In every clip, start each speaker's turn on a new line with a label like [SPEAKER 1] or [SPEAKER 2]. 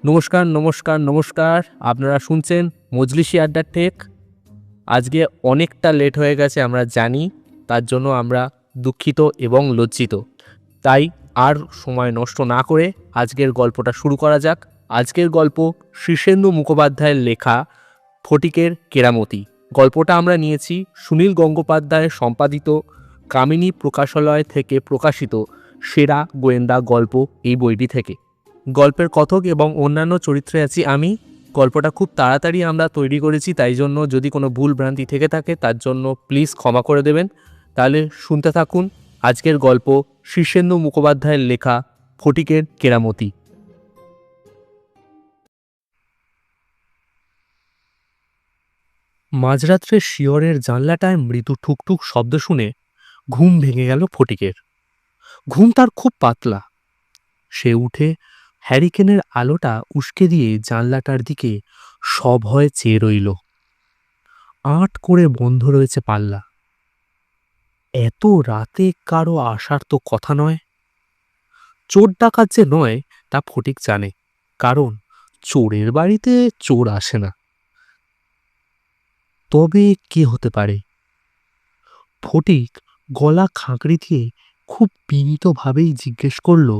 [SPEAKER 1] নমস্কার নমস্কার নমস্কার, আপনারা শুনছেন মজলিসি আড্ডা টেক। আজকে অনেকটা লেট হয়ে গেছে আমরা জানি, তার জন্য আমরা দুঃখিত এবং লজ্জিত। তাই আর সময় নষ্ট না করে আজকের গল্পটা শুরু করা যাক। আজকের গল্প শীর্ষেন্দু মুখোপাধ্যায়ের লেখা ফটিকের কেরামতি। গল্পটা আমরা নিয়েছি সুনীল গঙ্গোপাধ্যায়ের সম্পাদিত কামিনী প্রকাশালয় থেকে প্রকাশিত সেরা গোয়েন্দা গল্প এই বইটি থেকে। গল্পের কথক এবং অন্যান্য চরিত্রে আছি আমি। গল্পটা খুব তাড়াতাড়ি আমরা তৈরি করেছি, তাই জন্য যদি কোনো ভুল ভ্রান্তি থেকে থাকে তার জন্য প্লিজ ক্ষমা করে দেবেন। তাহলে শুনতে থাকুন আজকের গল্প শীর্ষেন্দু মুখোপাধ্যায়ের লেখা ফটিকের কেরামতি। মাঝরাত্রে শিয়রের জানলাটায় মৃদু ঠুকঠুক শব্দ শুনে ঘুম ভেঙে গেল ফটিকের। ঘুম তার খুব পাতলা। সে উঠে হ্যারিকেনের আলোটা উস্কে দিয়ে জানলাটার দিকে সভয়ে চেয়ে রইল। আট করে বন্ধ রয়েছে পাল্লা। এত রাতে কারো আসার তো কথা নয়। চোর ডাকাত যে নয় তা ফটিক জানে, কারণ চোরের বাড়িতে চোর আসে না। তবে কে হতে পারে? ফটিক গলা খাঁকড়ি দিয়ে খুব বিনীতভাবেই জিজ্ঞেস করল,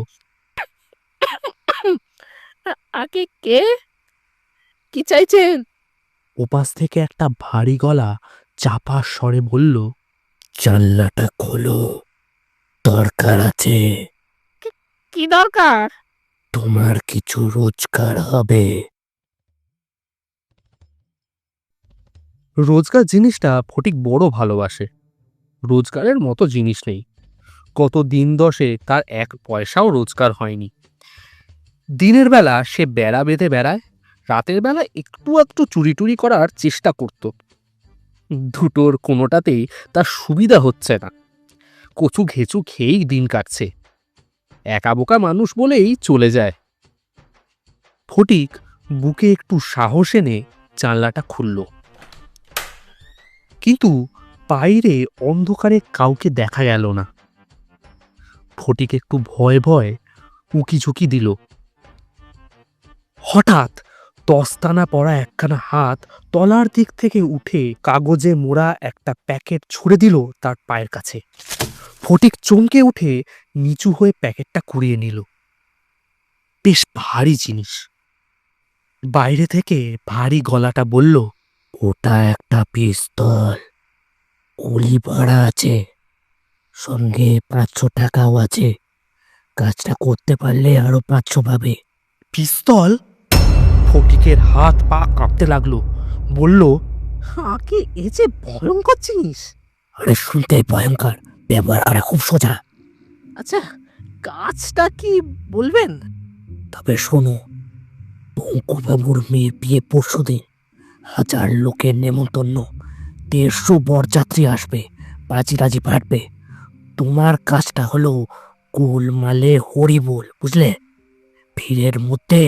[SPEAKER 2] আগে কে? কি চাইছেন?
[SPEAKER 1] ওপাশ থেকে একটা ভারী গলা চাপা স্বরে বলল,
[SPEAKER 3] জানলাটা খোলো, দরকার আছে।
[SPEAKER 2] কি দরকার?
[SPEAKER 3] তোমার কিছু রোজগার হবে।
[SPEAKER 1] রোজগার জিনিসটা ফটিক বড় ভালোবাসে। রোজগারের মতো জিনিস নেই। গত দিন দশে তার এক পয়সাও রোজগার হয়নি। দিনের বেলা সে বেড়া বেঁধে বেড়ায়, রাতের বেলা একটু একটু চুরি টুরি করার চেষ্টা করত। দুটোর কোনোটাতেই তার সুবিধা হচ্ছে না। কচু ঘেঁচু খেয়েই দিন কাটছে। একা বোকা মানুষ বলেই চলে যায়। ফটিক বুকে একটু সাহস এনে জানলাটা খুলল, কিন্তু বাইরে অন্ধকারে কাউকে দেখা গেল না। ফটিক একটু ভয় ভয় উকি ঝুঁকি দিল। হঠাৎ দস্তানা পরা একখানা হাত তলার দিক থেকে উঠে কাগজে মোড়া একটা প্যাকেট ছুঁড়ে দিল তার পায়ের কাছে। ফটিক চমকে উঠে নিচু হয়ে প্যাকেটটা কুড়িয়ে নিল। বেশ ভারী জিনিস। বাইরে থেকে ভারী গলাটা বলল,
[SPEAKER 3] ওটা একটা পিস্তল, গুলি ভরা আছে, সঙ্গে 500 টাকাও আছে। কাজটা করতে পারলে আরো 500 পাবে।
[SPEAKER 1] পিস্তল? ফটিকের হাত পা কাঁপতে লাগলো। বলল,
[SPEAKER 2] আগে এ যে ভয়ঙ্কর জিনিস।
[SPEAKER 3] আরে শুনতে ভয়ঙ্কর, ব্যবহার করা খুব সোজা।
[SPEAKER 2] আচ্ছা, কাজটা কি বলবেন?
[SPEAKER 3] তবে শোনো, বঙ্কুবাবুর মেয়ের বিয়ে পরশুদিন। 1000 লোকের নেমন্তন্ন, 150 বরযাত্রী আসবে, বাজি ফাটবে। তোমার কাজটা হলো গোলমালে হরিবোল, বুঝলে? ভিড়ের মধ্যে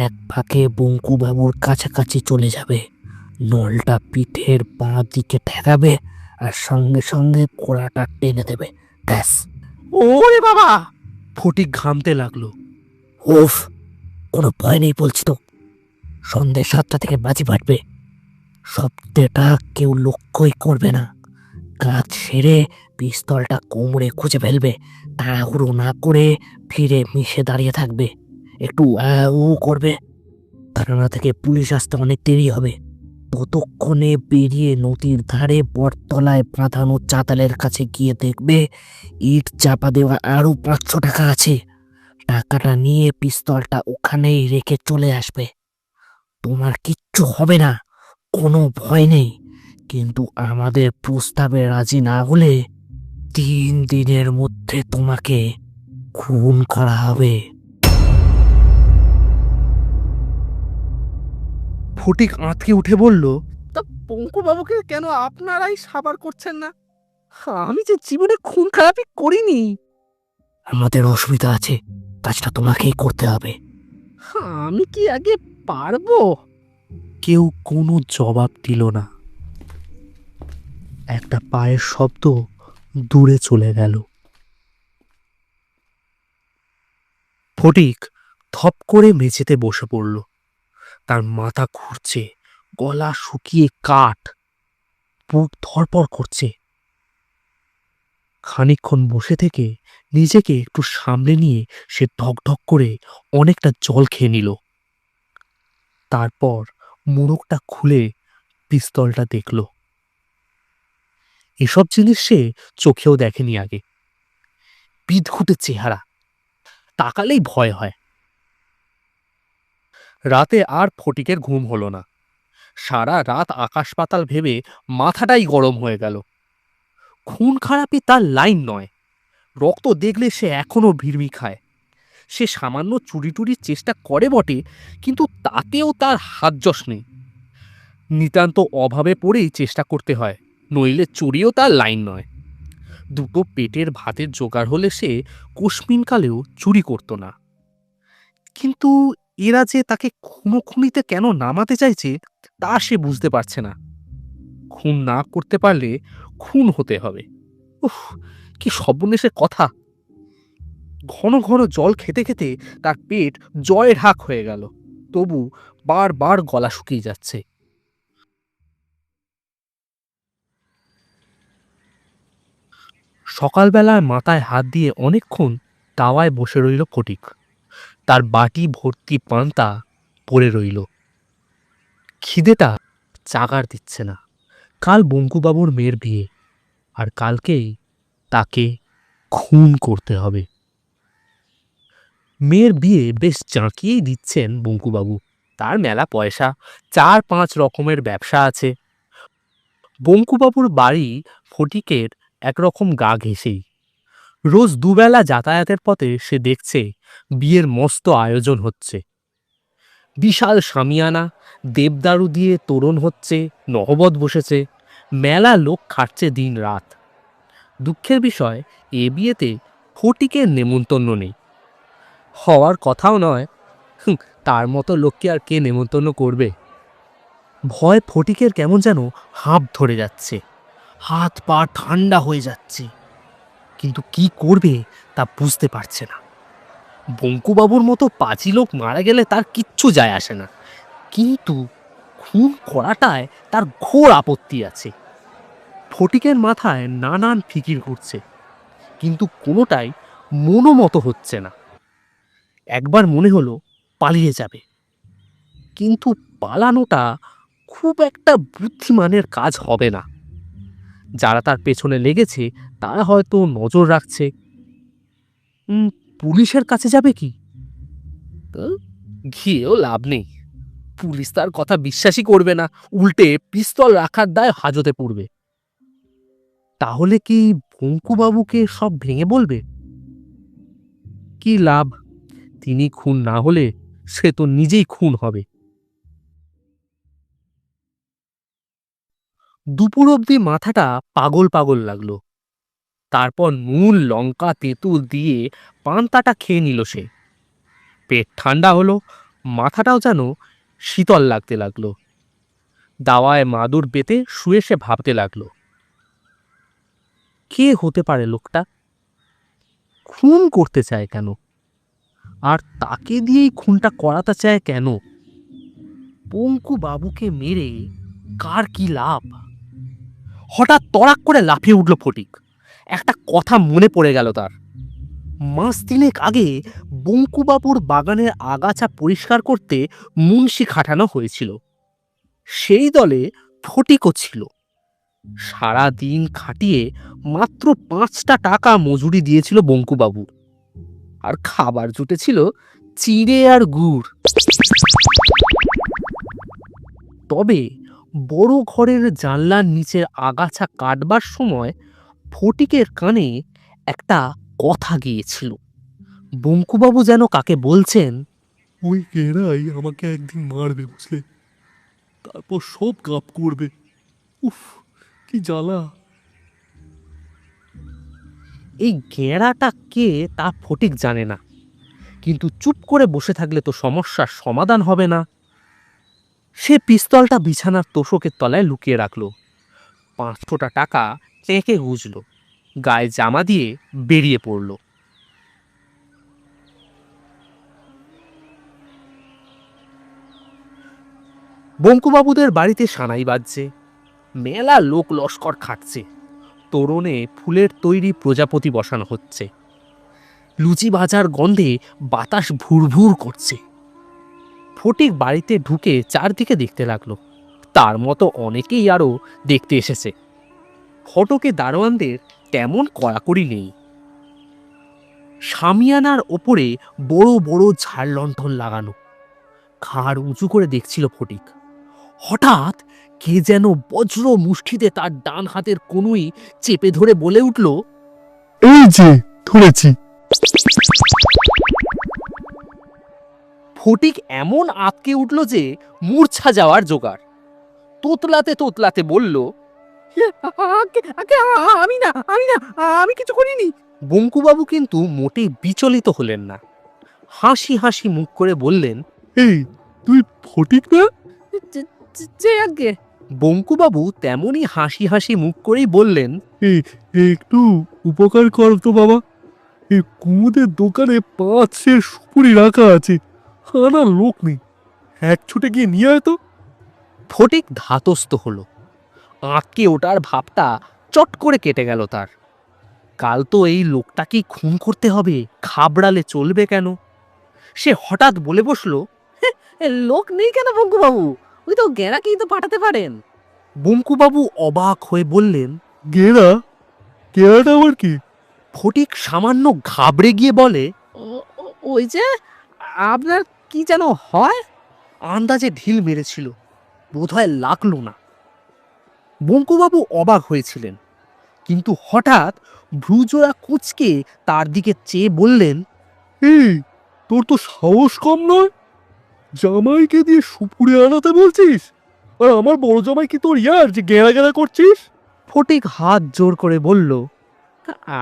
[SPEAKER 3] এক ফাঁকে বঙ্কুবাবুর কাছাকাছি চলে যাবে, নলটা পিঠের বাঁ দিকে ঠেকাবে আর সঙ্গে সঙ্গে কোড়াটা টেনে দেবে। ব্যাস।
[SPEAKER 2] ওরে বাবা!
[SPEAKER 1] ফটিক ঘামতে লাগলো।
[SPEAKER 3] উফ, কোনো ভয় নেই বলছি তো। সন্ধ্যে 7টা থেকে বাজি ফাটবে। শব্দটা কেউ লক্ষ্যই করবে না। কাজ সেরে পিস্তলটা কোমরে খুঁজে ফেলবে, তাড়াহুড়ো না করে ফিরে মিশে দাঁড়িয়ে থাকবে। একটু উ করবে। থানা থেকে পুলিশ আসতে অনেক দেরি হবে। ততক্ষণে বেরিয়ে নদীর ধারে বটতলায় বাঁধানো চাতালের কাছে গিয়ে দেখবে ইট চাপা দেওয়া আরো 500 টাকা আছে। টাকাটা নিয়ে পিস্তলটা ওখানেই রেখে চলে আসবে। তোমার কিচ্ছু হবে না, কোনো ভয় নেই। কিন্তু আমাদের প্রস্তাবে রাজি না হলে 3 দিনের মধ্যে তোমাকে খুন করা হবে।
[SPEAKER 1] ফটিক আঁতকে উঠে বলল,
[SPEAKER 2] তা পঙ্কু বাবুকে কেন আপনারাই সাবার করছেন না? আমি যে জীবনে খুন খারাপই করিনি।
[SPEAKER 3] আমাদের অসুবিধা আছে, কাজটা তোমাকেই করতে হবে।
[SPEAKER 2] আমি কি আগে পারবো?
[SPEAKER 1] কেউ কোনো জবাব দিল না। একটা পায়ের শব্দ দূরে চলে গেল। ফটিক থপ করে মেঝেতে বসে পড়ল। তার মাথা ঘুরছে, গলা শুকিয়ে কাঠ, বুক ধড়পড় করছে। খানিকক্ষণ বসে থেকে নিজেকে একটু সামলে নিয়ে সে ঢকঢক করে অনেকটা জল খেয়ে নিল। তারপর মোড়কটা খুলে পিস্তলটা দেখল। এসব জিনিস সে চোখেও দেখেনি আগে। বিদঘুটে চেহারা, তাকালেই ভয় হয়। রাতে আর ফটিকের ঘুম হলো না। সারা রাত আকাশ পাতাল ভেবে মাথাটাই গরম হয়ে গেল। খুন খারাপি তার লাইন নয়। রক্ত দেখলে সে এখনো ভিড়মি খায়। সে সামান্য চুরি টুরির চেষ্টা করে বটে, কিন্তু তাতেও তার হাত যশ নেই। নিতান্ত অভাবে পড়েই চেষ্টা করতে হয়, নইলে চুরিও তার লাইন নয়। দুটো পেটের ভাতের জোগাড় হলে সে কোশমিনকালেও চুরি করত না। কিন্তু এরা যে তাকে খুনোখুনিতে কেন নামাতে চাইছে তা সে বুঝতে পারছে না। খুন না করতে পারলে খুন হতে হবে। উফ, কি সর্বনেশের কথা! ঘন ঘন জল খেতে খেতে তার পেট জয়ের হাক হয়ে গেল, তবু বারবার গলা শুকিয়ে যাচ্ছে। সকালবেলায় মাথায় হাত দিয়ে অনেকক্ষণ তাওয়ায় বসে রইল ফটিক। তার বাটি ভর্তি পান্তা পড়ে রইল। খিদেটা চাগার দিচ্ছে না। কাল বঙ্কুবাবুর মেয়ের বিয়ে, আর কালকেই তাকে খুন করতে হবে। মেয়ের বিয়ে বেশ জাঁকিয়েই দিচ্ছেন বঙ্কুবাবু। তার মেলা পয়সা, 4-5 রকমের ব্যবসা আছে। বঙ্কুবাবুর বাড়ি ফটিকের একরকম গা ঘেঁষেই। রোজ দুবেলা যাতায়াতের পথে সে দেখছে বিয়ের মস্ত আয়োজন হচ্ছে। বিশাল শামিয়ানা, দেবদারু দিয়ে তোরণ হচ্ছে, নহবত বসেছে, মেলা লোক খাটছে দিন রাত। দুঃখের বিষয়, এ বিয়েতে ফটিকের নেমন্তন্ন নেই। হওয়ার কথাও নয়। তার মতো লোককে আর কে নেমন্তন্ন করবে? ভয় ফটিকের কেমন যেন হাঁপ ধরে যাচ্ছে, হাত পা ঠান্ডা হয়ে যাচ্ছে, কিন্তু কি করবে তা বুঝতে পারছে না। বঙ্কুবাবুর মতো পাঁচি লোক মারা গেলে তার কিচ্ছু যায় আসে না, কিন্তু খুন করাটায় তার ঘোর আপত্তি আছে। ফটিকের মাথায় নানান ফিকির ঘুরছে, কিন্তু কোনোটাই মনোমতো হচ্ছে না। একবার মনে হলো পালিয়ে যাবে, কিন্তু পালানোটা খুব একটা বুদ্ধিমানের কাজ হবে না। যারা তার পেছনে লেগেছে তারা হয়তো নজর রাখছে। পুলিশের কাছে যাবে কি? গিয়েও লাভ নেই। পুলিশ তার কথা বিশ্বাসই করবে না, উল্টে পিস্তল রাখার দায় হাজতে পড়বে। তাহলে কি বঙ্কুবাবুকে সব ভেঙে বলবে? কি লাভ? তিনি খুন না হলে সে তো নিজেই খুন হবে। দুপুর অবধি মাথাটা পাগল পাগল লাগলো। তারপর নুন লঙ্কা তেঁতুল দিয়ে পান্তাটা খেয়ে নিল সে। পেট ঠান্ডা হলো, মাথাটাও যেন শীতল লাগতে লাগলো। দাওয়ায় মাদুর পেতে শুয়ে সে ভাবতে লাগলো, কে হতে পারে লোকটা? খুন করতে চায় কেন? আর তাকে দিয়েই খুনটা করাতে চায় কেন? পঙ্কু বাবুকে মেরে কার কি লাভ? হঠাৎ তড়াক করে লাফিয়ে উঠল ফটিক। একটা কথা মনে পড়ে গেল তার। মাস 3 আগে বঙ্কুবাবুর বাগানের আগাছা পরিষ্কার করতে মুন্সি খাটানো হয়েছিল। সেই দলে ফটিকও ছিল। সারা দিন খাটিয়ে মাত্র 5টা টাকা মজুরি দিয়েছিল বঙ্কুবাবু, আর খাবার জুটেছিল চিড়ে আর গুড়। তবে বড় ঘরের জানলার নিচের আগাছা কাটবার সময় ফটিকের কানে একটা কথা গিয়েছিল। বঙ্কুবাবু যেন কাকে বলছেন,
[SPEAKER 4] ওই কেরাই আমাকে একদিন মারবে, বুঝলে?
[SPEAKER 2] তারপর সব গাপ করবে। উফ, কি জ্বালা।
[SPEAKER 1] এই গেঁড়াটা কে তা ফটিক জানে না, কিন্তু চুপ করে বসে থাকলে তো সমস্যার সমাধান হবে না। সে পিস্তলটা বিছানার তোষকের তলায় লুকিয়ে রাখলো, 500টা টাকা চেঁকে গুজল, গায়ে জামা দিয়ে বেরিয়ে পড়ল। বঙ্কুবাবুদের বাড়িতে সানাই বাজছে, মেলা লোক লস্কর খাটছে, তোরণে ফুলের তৈরি প্রজাপতি বসানো হচ্ছে, লুচি ভাজার গন্ধে বাতাস ভুরভুর করছে। ফটিক বাড়িতে ঢুকে চারদিকে দেখতে লাগলো, তার মতো অনেকেই আরও দেখতে এসেছে। ফটকে দারোয়ানদের তেমন কড়াকড়ি নেই। শামিয়ানার ওপরে বড় বড় ঝাড় লণ্ঠন লাগানো। ঘাড় উঁচু করে দেখছিল ফটিক। হঠাৎ কে যেন বজ্র মুষ্টিতে তার ডান হাতের কনুই চেপে ধরে বলে উঠল,
[SPEAKER 2] এই যে ধরেছি।
[SPEAKER 1] ফটিক এমন আঁতকে উঠল যে মূর্ছা যাওয়ার জোগাড়। তোতলাতে তোতলাতে বলল,
[SPEAKER 2] আমি না, আমি কিছু করিনি।
[SPEAKER 1] বঙ্কুবাবু কিন্তু মোটেই বিচলিত হলেন না, হাসি হাসি মুখ করে বললেন,
[SPEAKER 2] এই, তুই ফটিক না?
[SPEAKER 1] যে আগে। বঙ্কুবাবু তেমনই হাসি হাসি মুখ করেই বললেন,
[SPEAKER 2] এই, একটু উপকার কর তো বাবা। এই কুমুদের দোকানে 5 সের সুপুরি রাখা আছে, আনার লোক নেই, এক ছুটে গিয়ে নিয়ে আয় তো।
[SPEAKER 1] ফটিক ধাতস্থ হলো। আঁতকে ওঠার ভাবটা চট করে কেটে গেল তার। কাল তো এই লোকটাকেই খুন করতে হবে, ঘাবড়ালে চলবে কেন? সে হঠাৎ বলে বসলো, লোক নেই কেন বঙ্কুবাবু? ওই তো গেঁড়াকেই তো পাঠাতে পারেন। বঙ্কুবাবু অবাক হয়ে বললেন,
[SPEAKER 2] গেরা? গেরাটা আবার কি?
[SPEAKER 1] ফটিক সামান্য ঘাবড়ে গিয়ে বলে, ওই যে আপনার কি যেন হয়। আন্দাজে ঢিল মেরেছিল, বোধহয় লাগলো না। বঙ্কুবাবু অবাক হয়েছিলেন, কিন্তু হঠাৎ ভ্রুজোড়া কুঁচকে তার দিকে চেয়ে বললেন,
[SPEAKER 2] এই, তোর তো সাহস কম নয়, জামাইকে দিয়ে সুপুরি আনাতে বলছিস, আর আমার বড় জামাই কি তোর ইয়ার যে গেরা গেরা করছিস?
[SPEAKER 1] ফটিক হাত জোর করে বলল,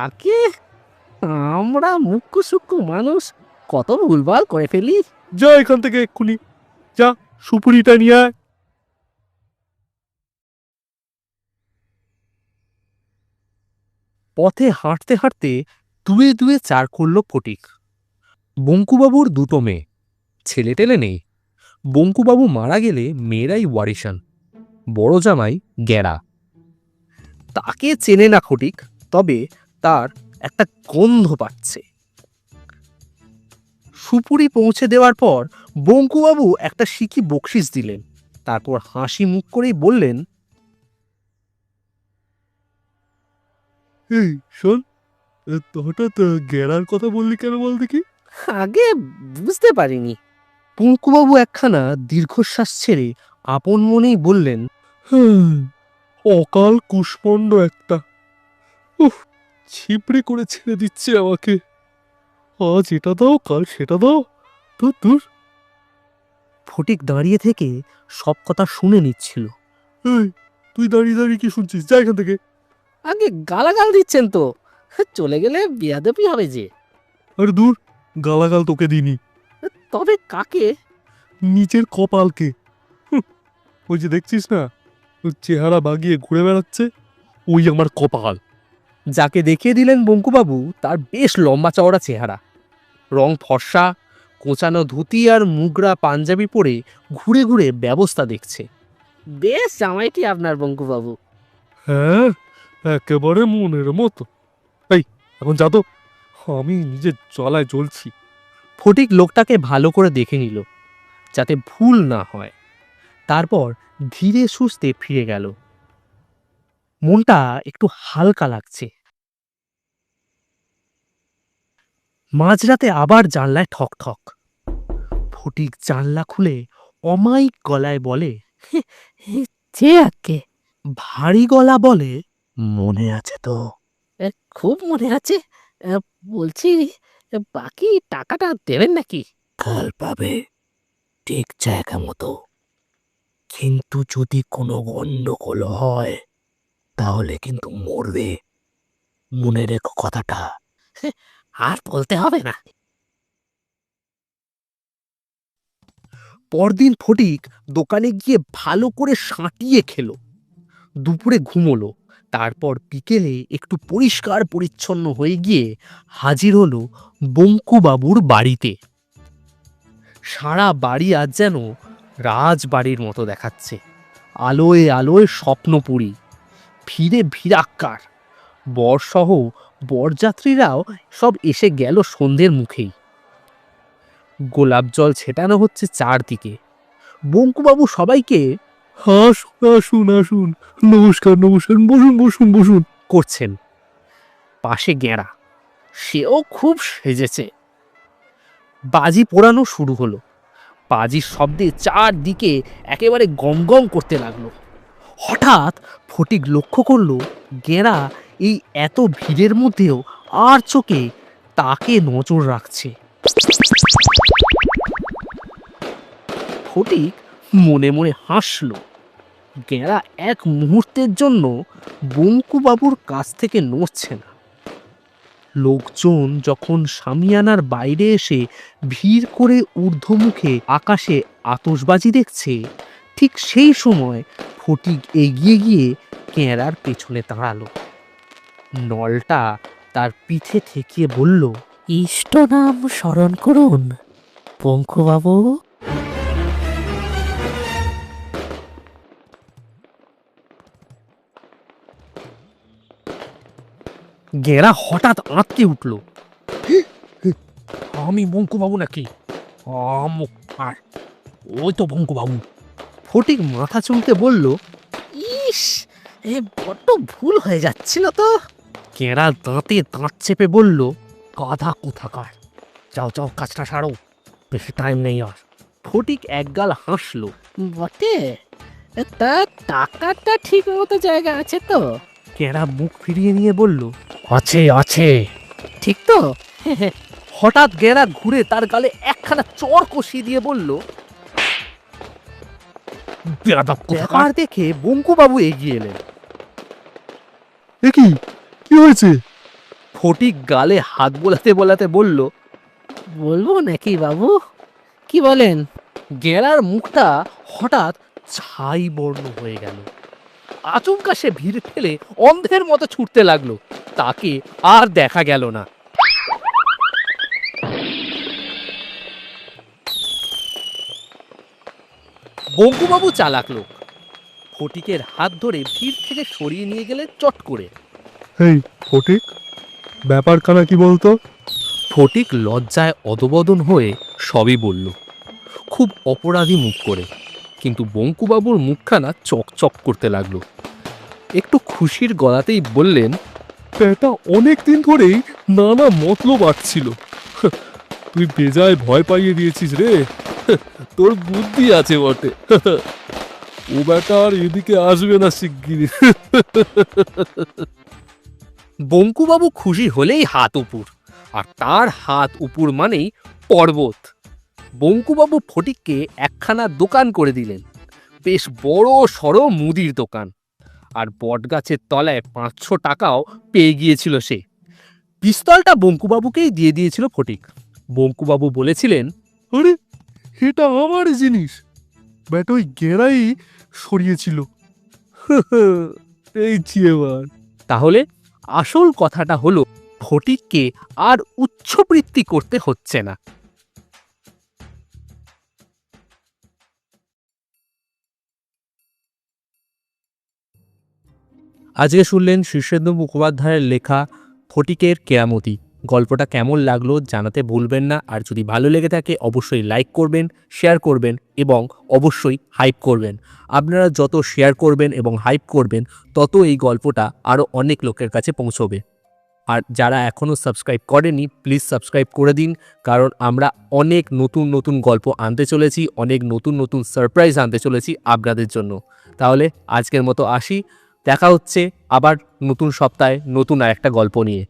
[SPEAKER 1] আগে আমরা মুখ্য সূক্ষ্ম মানুষ কত ভুলভাল করে ফেলি।
[SPEAKER 2] যা এখান থেকে এক্ষুনি, যা সুপুরিটা নিয়ে আয়।
[SPEAKER 1] পথে হাঁটতে হাঁটতে দুয়ে দুয়ে চার করল ফটিক। বঙ্কুবাবুর দুটো মেয়ে, ছেলে টেলে নেই। বঙ্কুবাবু মারা গেলে মেয়েরাই ওয়ারিশান। বড় জামাই গেরা। তাকে চেনে না ফটিক, তবে তার একটা গন্ধ পাচ্ছে। সুপুরি পৌঁছে দেওয়ার পর বঙ্কুবাবু একটা সিকি বকশিস দিলেন, তারপর হাসি মুখ করেই বললেন,
[SPEAKER 2] এই শোন, হঠাৎ গেরার কথা বললি কেন বল দেখি?
[SPEAKER 1] আগে বুঝতে পারিনি। বঙ্কুবাবু একখানা দীর্ঘশ্বাস ছেড়ে আপন মনেই বললেন,
[SPEAKER 2] অকাল কুষ্মণ্ড একটা। উফ, ছিপড়ে করে ছেড়ে দিচ্ছে আমাকে। আজ এটা দাও, কাল সেটা দাও, ধুর ধুর।
[SPEAKER 1] ফটিক দাঁড়িয়ে থেকে সব কথা শুনে নিচ্ছিল।
[SPEAKER 2] এই, তুই দাঁড়িয়ে দাঁড়িয়ে কি শুনছিস? যা এখান থেকে।
[SPEAKER 1] আগে গালাগাল দিচ্ছেন তো, চলে গেলে বেয়াদবি হবে যে।
[SPEAKER 2] আরে দূর, গালাগাল তোকে দিনি,
[SPEAKER 1] তবে কাকে?
[SPEAKER 2] নিচের কপালকে। হুঁ, ওই যে দেখছিস না, ওর চেহারা বাগিয়ে ঘুরে বেড়াচ্ছে, ওই আমার কপাল।
[SPEAKER 1] যাকে দেখিয়ে দিলেন বঙ্কুবাবু তার বেশ লম্বা চওড়া চেহারা, রং ফর্সা, কোঁচানো ধুতি আর মুগরা পাঞ্জাবি পরে ঘুরে ঘুরে ব্যবস্থা দেখছে। বেশ জামাইটি আপনার বঙ্কুবাবু।
[SPEAKER 2] হ্যাঁ, একেবারে মনের মতো। এই, এখন যা তো, আমি নিজের জ্বালায় জ্বলছি।
[SPEAKER 1] ফটিক লোকটাকে ভালো করে দেখে নিল, যাতে ভুল না হয়। তারপর ধীরে সুস্থে ফিরে গেল। মনটা একটু হালকা লাগছে। মাঝরাতে আবার জানলায় ঠক ঠক। ফটিক জানলা খুলে অমায়িক গলায় বলে,
[SPEAKER 3] যে আগে
[SPEAKER 1] ভারী গলা বলে,
[SPEAKER 3] মনে আছে তো?
[SPEAKER 1] খুব মনে আছে। বলছি, বাকি টাকাটা দেবেন নাকি?
[SPEAKER 3] কাল পাবে, ঠিক জায়গা মতো। কিন্তু যদি কোনো গন্ডগোল হয় তাহলে কিন্তু মরবে, মনে রেখো কথাটা। আর বলতে হবে না।
[SPEAKER 1] পরদিন ফটিক দোকানে গিয়ে ভালো করে সাঁটিয়ে খেলো, দুপুরে ঘুমোলো, তারপর বিকেলে একটু পরিষ্কার পরিচ্ছন্ন হয়ে গিয়ে হাজির হলো বঙ্কুবাবুর বাড়িতে। সারা বাড়ি আজ যেন রাজবাড়ির মতো দেখাচ্ছে, আলোয় আলোয় স্বপ্নপুরী, ভিড়ে ভিড়াক্কার। বরসহ বরযাত্রীরাও সব এসে গেল সন্ধ্যের মুখেই। গোলাপ জল ছেটানো হচ্ছে চারদিকে। বঙ্কুবাবু সবাইকে
[SPEAKER 2] আসুন আসুন আসুন, নমস্কার নমস্কার, বসুন বসুন বসুন।
[SPEAKER 1] করছেন। পাশে গেঁড়া, সেও খুব সেজেছে। বাজি পোড়ানো শুরু হলো। বাজির শব্দে চারদিকে একেবারে গম গম করতে লাগলো। হঠাৎ ফটিক লক্ষ্য করলো গেঁড়া এই এত ভিড়ের মধ্যেও আর চোখে তাকে নজর রাখছে। ফটিক মনে মনে হাসল। গেঁড়া এক মুহূর্তের জন্য বঙ্কুবাবুর কাছ থেকে নড়ছে না। লোকজন যখন শামিয়ানার বাইরে এসে ভিড় করে ঊর্ধ্বমুখে আকাশে আতশবাজি দেখছে, ঠিক সেই সময় ফটিক এগিয়ে গিয়ে গেঁড়ার পেছনে দাঁড়ালো। নলটা তার পিঠে ঠেকিয়ে বলল,
[SPEAKER 3] ইষ্ট নাম স্মরণ করুন পঙ্কুবাবু।
[SPEAKER 1] গেঁড়া হঠাৎ আঁতকে উঠল। আমি বঙ্কুবাবু নাকি? আর ওই তো বঙ্কুবাবু। ফটিক মাথা চুলকে বলল,
[SPEAKER 3] ইস, এ বড্ড ভুল হয়ে যাচ্ছিল তো।
[SPEAKER 1] গেঁড়া দাঁতে দাঁত চেপে বলল, গাধা কোথাকার, যাও যাও কাজটা সারো, বেশি টাইম নেই আর। ফটিক একগাল হাসলো।
[SPEAKER 3] বটে, তা টাকাটা ঠিক মতো জায়গা আছে তো?
[SPEAKER 1] গেঁড়া মুখ ফিরিয়ে নিয়ে বলল, আছে আছে।
[SPEAKER 3] ঠিক তো?
[SPEAKER 1] হঠাৎ গেঁড়া ঘুরে তার গালে একখানা চড় কষিয়ে দিয়ে বলল, ব্যাপার দেখে বঙ্কুবাবু এগিয়ে এলেন।
[SPEAKER 2] এ কি, কি হয়েছে?
[SPEAKER 1] ফটিক গালে হাত বোলাতে বোলাতে বলল,
[SPEAKER 3] বলবো নাকি বাবু, কি বলেন?
[SPEAKER 1] গেঁড়ার মুখটা হঠাৎ ছাই বর্ণ হয়ে গেল। আচমকা সে ভিড় ফেলে অন্ধের মতো ছুটতে লাগলো। তাকে আর দেখা গেল না। বঙ্কুবাবু চালাক লোক, ফটিকের হাত ধরে ভিড় থেকে সরিয়ে নিয়ে গেলে চট করে।
[SPEAKER 2] এই ফটিক, ব্যাপারখানা কি বলতো?
[SPEAKER 1] ফটিক লজ্জায় অদবদন হয়ে সবই বলল, খুব অপরাধী মুখ করে। কিন্তু বঙ্কুবাবুর মুখখানা চকচক করতে লাগলো। একটু খুশির গলাতেই বললেন,
[SPEAKER 2] এটা অনেক দিন ধরেই নানা মতলব আসছিল। তুই বেজায় ভয় পাইয়ে দিয়েছিস রে। তোর বুদ্ধি আছে বটে। ও বেটা আর এদিকে আসবে না শিগগিরি।
[SPEAKER 1] বঙ্কুবাবু খুশি হলেই হাত উপুর, আর তার হাত উপুর মানেই পর্বত। বঙ্কুবাবু ফটিককে একখানা দোকান করে দিলেন, বেশ বড় সড়ো মুদির দোকান। আর বটগাছের তলায় 500 টাকাও পেয়ে গিয়েছিল সে। পিস্তলটা বঙ্কুবাবুকেই দিয়ে দিয়েছিল ফটিক। বঙ্কুবাবু বলেছিলেন,
[SPEAKER 2] আরে, এটা আমার জিনিস। বেটা ওই গেরাই সরিয়েছিল। এই এবার।
[SPEAKER 1] তাহলে আসল কথাটা হলো ফটিককে আর উচ্চবৃত্তি করতে হচ্ছে না। আজকে শুনলেন শীর্ষেন্দু মুখোপাধ্যায়ের লেখা ফটিকের কেরামতি। গল্পটা কেমন লাগলো জানাতে ভুলবেন না। আর যদি ভালো লেগে থাকে অবশ্যই লাইক করবেন, শেয়ার করবেন এবং অবশ্যই হাইপ করবেন। আপনারা যত শেয়ার করবেন এবং হাইপ করবেন তত এই গল্পটা আরও অনেক লোকের কাছে পৌঁছবে। আর যারা এখনও সাবস্ক্রাইব করেনি প্লিজ সাবস্ক্রাইব করে দিন, কারণ আমরা অনেক নতুন নতুন গল্প আনতে চলেছি, অনেক নতুন নতুন সারপ্রাইজ আনতে চলেছি আপনাদের জন্য। তাহলে আজকের মতো আসি, দেখা হচ্ছে আবার নতুন সপ্তাহে নতুন আরেকটা গল্প নিয়ে।